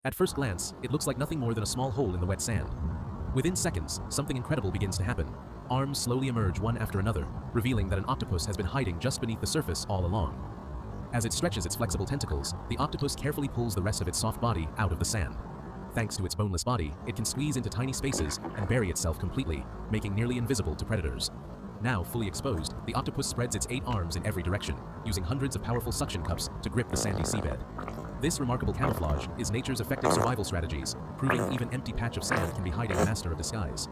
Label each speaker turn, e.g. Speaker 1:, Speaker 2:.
Speaker 1: At first glance, it looks like nothing more than a small hole in the wet sand. Within seconds, something incredible begins to happen. Arms slowly emerge one after another, revealing that an octopus has been hiding just beneath the surface all along. As it stretches its flexible tentacles, the octopus carefully pulls the rest of its soft body out of the sand. Thanks to its boneless body, it can squeeze into tiny spaces and bury itself completely, making nearly invisible to predators. Now fully exposed, the octopus spreads its 8 arms in every direction, using hundreds of powerful suction cups to grip the sandy seabed. This remarkable camouflage is nature's effective survival strategies, proving even empty patch of sand can be hiding a master of disguise.